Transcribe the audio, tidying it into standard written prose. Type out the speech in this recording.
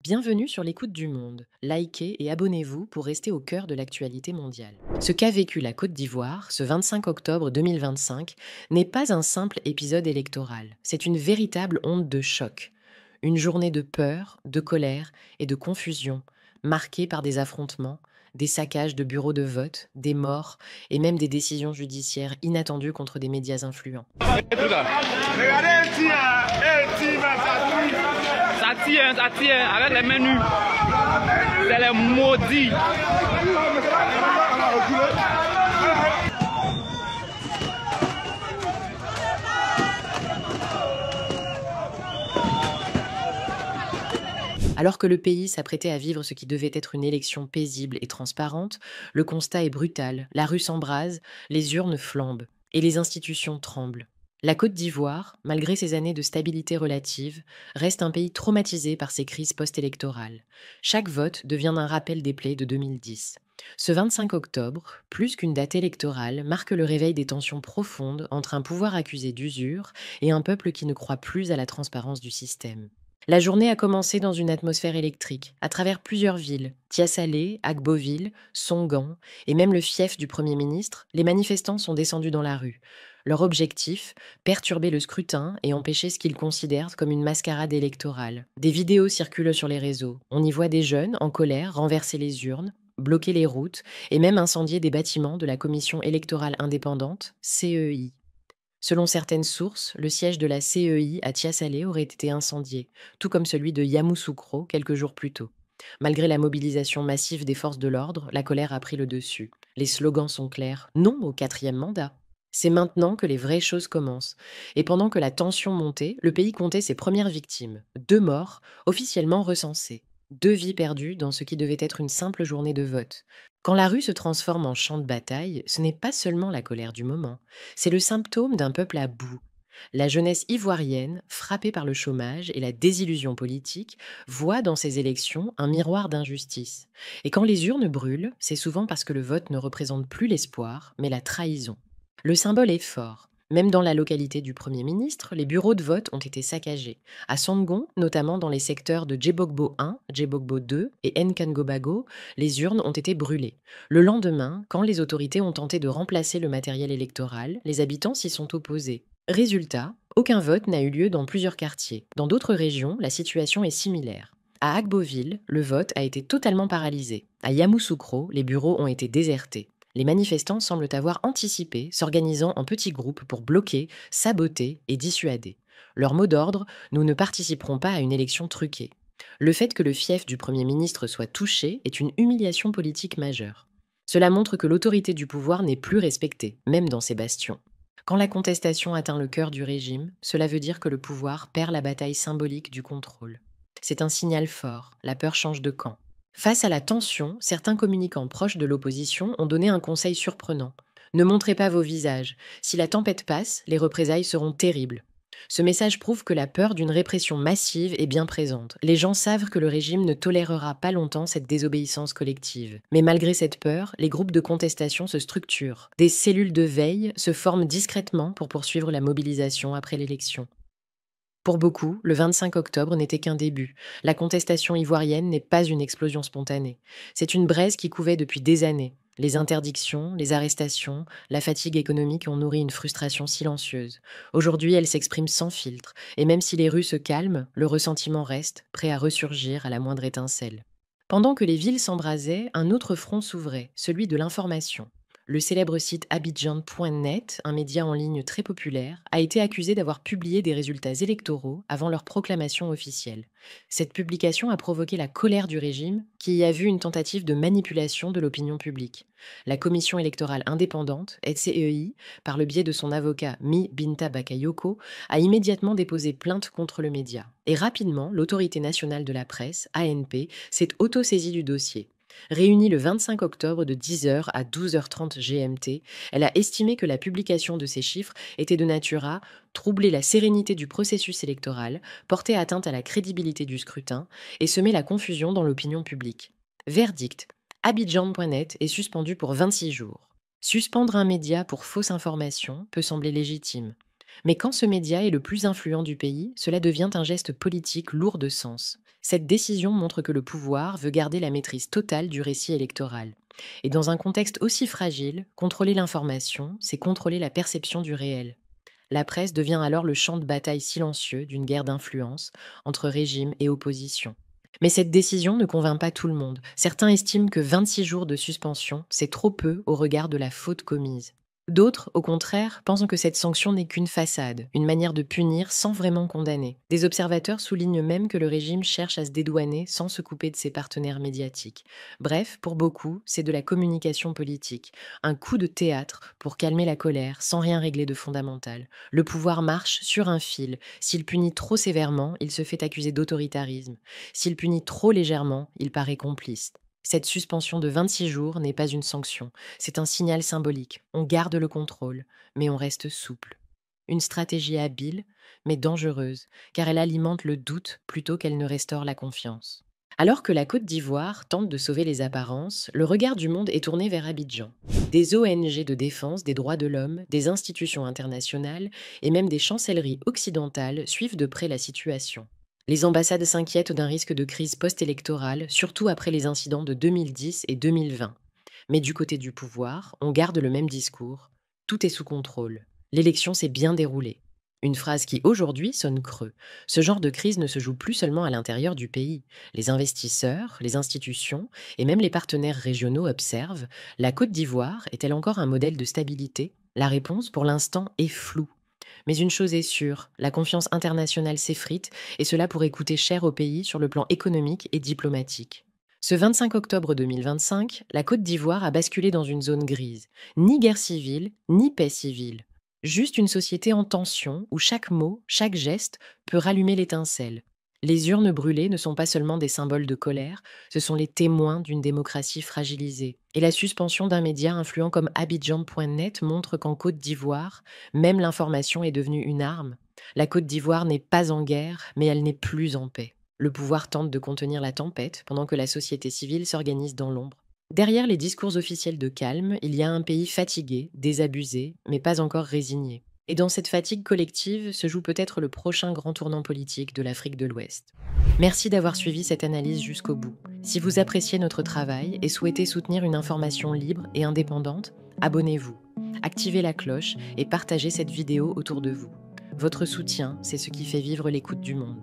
Bienvenue sur l'écoute du monde. Likez et abonnez-vous pour rester au cœur de l'actualité mondiale. Ce qu'a vécu la Côte d'Ivoire ce 25 octobre 2025 n'est pas un simple épisode électoral, c'est une véritable onde de choc. Une journée de peur, de colère et de confusion, marquée par des affrontements, des saccages de bureaux de vote, des morts et même des décisions judiciaires inattendues contre des médias influents. Regardez un petit, ça tire avec les mains nues. C'est les maudits. Alors que le pays s'apprêtait à vivre ce qui devait être une élection paisible et transparente, le constat est brutal, la rue s'embrase, les urnes flambent et les institutions tremblent. La Côte d'Ivoire, malgré ses années de stabilité relative, reste un pays traumatisé par ses crises post-électorales. Chaque vote devient un rappel des plaies de 2010. Ce 25 octobre, plus qu'une date électorale, marque le réveil des tensions profondes entre un pouvoir accusé d'usure et un peuple qui ne croit plus à la transparence du système. La journée a commencé dans une atmosphère électrique, à travers plusieurs villes. Tiasalé, Agboville, Songan et même le fief du Premier ministre, les manifestants sont descendus dans la rue. Leur objectif, perturber le scrutin et empêcher ce qu'ils considèrent comme une mascarade électorale. Des vidéos circulent sur les réseaux. On y voit des jeunes, en colère, renverser les urnes, bloquer les routes et même incendier des bâtiments de la Commission électorale indépendante, CEI. Selon certaines sources, le siège de la CEI à Tiasalé aurait été incendié, tout comme celui de Yamoussoukro quelques jours plus tôt. Malgré la mobilisation massive des forces de l'ordre, la colère a pris le dessus. Les slogans sont clairs: non au quatrième mandat. C'est maintenant que les vraies choses commencent. Et pendant que la tension montait, le pays comptait ses premières victimes. 2 morts, officiellement recensées. 2 vies perdues dans ce qui devait être une simple journée de vote. Quand la rue se transforme en champ de bataille, ce n'est pas seulement la colère du moment, c'est le symptôme d'un peuple à bout. La jeunesse ivoirienne, frappée par le chômage et la désillusion politique, voit dans ces élections un miroir d'injustice. Et quand les urnes brûlent, c'est souvent parce que le vote ne représente plus l'espoir, mais la trahison. Le symbole est fort. Même dans la localité du Premier ministre, les bureaux de vote ont été saccagés. À Songon, notamment dans les secteurs de Djebogbo 1, Djebogbo 2 et Nkangobago, les urnes ont été brûlées. Le lendemain, quand les autorités ont tenté de remplacer le matériel électoral, les habitants s'y sont opposés. Résultat, aucun vote n'a eu lieu dans plusieurs quartiers. Dans d'autres régions, la situation est similaire. À Agboville, le vote a été totalement paralysé. À Yamoussoukro, les bureaux ont été désertés. Les manifestants semblent avoir anticipé, s'organisant en petits groupes pour bloquer, saboter et dissuader. Leur mot d'ordre: nous ne participerons pas à une élection truquée. Le fait que le fief du Premier ministre soit touché est une humiliation politique majeure. Cela montre que l'autorité du pouvoir n'est plus respectée, même dans ses bastions. Quand la contestation atteint le cœur du régime, cela veut dire que le pouvoir perd la bataille symbolique du contrôle. C'est un signal fort, la peur change de camp. Face à la tension, certains communicants proches de l'opposition ont donné un conseil surprenant. Ne montrez pas vos visages. Si la tempête passe, les représailles seront terribles. Ce message prouve que la peur d'une répression massive est bien présente. Les gens savent que le régime ne tolérera pas longtemps cette désobéissance collective. Mais malgré cette peur, les groupes de contestation se structurent. Des cellules de veille se forment discrètement pour poursuivre la mobilisation après l'élection. Pour beaucoup, le 25 octobre n'était qu'un début. La contestation ivoirienne n'est pas une explosion spontanée. C'est une braise qui couvait depuis des années. Les interdictions, les arrestations, la fatigue économique ont nourri une frustration silencieuse. Aujourd'hui, elle s'exprime sans filtre, et même si les rues se calment, le ressentiment reste, prêt à ressurgir à la moindre étincelle. Pendant que les villes s'embrasaient, un autre front s'ouvrait, celui de l'information. Le célèbre site Abidjan.net, un média en ligne très populaire, a été accusé d'avoir publié des résultats électoraux avant leur proclamation officielle. Cette publication a provoqué la colère du régime, qui y a vu une tentative de manipulation de l'opinion publique. La commission électorale indépendante, CEI, par le biais de son avocat Mi Binta Bakayoko, a immédiatement déposé plainte contre le média. Et rapidement, l'autorité nationale de la presse, ANP, s'est autosaisie du dossier. Réunie le 25 octobre de 10h à 12h30 GMT, elle a estimé que la publication de ces chiffres était de nature à troubler la sérénité du processus électoral, porter atteinte à la crédibilité du scrutin et semer la confusion dans l'opinion publique. Verdict: Abidjan.net est suspendu pour 26 jours. Suspendre un média pour fausse information peut sembler légitime. Mais quand ce média est le plus influent du pays, cela devient un geste politique lourd de sens. Cette décision montre que le pouvoir veut garder la maîtrise totale du récit électoral. Et dans un contexte aussi fragile, contrôler l'information, c'est contrôler la perception du réel. La presse devient alors le champ de bataille silencieux d'une guerre d'influence entre régime et opposition. Mais cette décision ne convainc pas tout le monde. Certains estiment que 26 jours de suspension, c'est trop peu au regard de la faute commise. D'autres, au contraire, pensent que cette sanction n'est qu'une façade, une manière de punir sans vraiment condamner. Des observateurs soulignent même que le régime cherche à se dédouaner sans se couper de ses partenaires médiatiques. Bref, pour beaucoup, c'est de la communication politique, un coup de théâtre pour calmer la colère sans rien régler de fondamental. Le pouvoir marche sur un fil. S'il punit trop sévèrement, il se fait accuser d'autoritarisme. S'il punit trop légèrement, il paraît complice. Cette suspension de 26 jours n'est pas une sanction, c'est un signal symbolique. On garde le contrôle, mais on reste souple. Une stratégie habile, mais dangereuse, car elle alimente le doute plutôt qu'elle ne restaure la confiance. Alors que la Côte d'Ivoire tente de sauver les apparences, le regard du monde est tourné vers Abidjan. Des ONG de défense des droits de l'homme, des institutions internationales et même des chancelleries occidentales suivent de près la situation. Les ambassades s'inquiètent d'un risque de crise post-électorale, surtout après les incidents de 2010 et 2020. Mais du côté du pouvoir, on garde le même discours. Tout est sous contrôle. L'élection s'est bien déroulée. Une phrase qui aujourd'hui sonne creux. Ce genre de crise ne se joue plus seulement à l'intérieur du pays. Les investisseurs, les institutions et même les partenaires régionaux observent. La Côte d'Ivoire est-elle encore un modèle de stabilité? La réponse, pour l'instant, est floue. Mais une chose est sûre, la confiance internationale s'effrite et cela pourrait coûter cher au pays sur le plan économique et diplomatique. Ce 25 octobre 2025, la Côte d'Ivoire a basculé dans une zone grise. Ni guerre civile, ni paix civile. Juste une société en tension où chaque mot, chaque geste peut rallumer l'étincelle. Les urnes brûlées ne sont pas seulement des symboles de colère, ce sont les témoins d'une démocratie fragilisée. Et la suspension d'un média influent comme Abidjan.net montre qu'en Côte d'Ivoire, même l'information est devenue une arme. La Côte d'Ivoire n'est pas en guerre, mais elle n'est plus en paix. Le pouvoir tente de contenir la tempête pendant que la société civile s'organise dans l'ombre. Derrière les discours officiels de calme, il y a un pays fatigué, désabusé, mais pas encore résigné. Et dans cette fatigue collective se joue peut-être le prochain grand tournant politique de l'Afrique de l'Ouest. Merci d'avoir suivi cette analyse jusqu'au bout. Si vous appréciez notre travail et souhaitez soutenir une information libre et indépendante, abonnez-vous, activez la cloche et partagez cette vidéo autour de vous. Votre soutien, c'est ce qui fait vivre l'écoute du monde.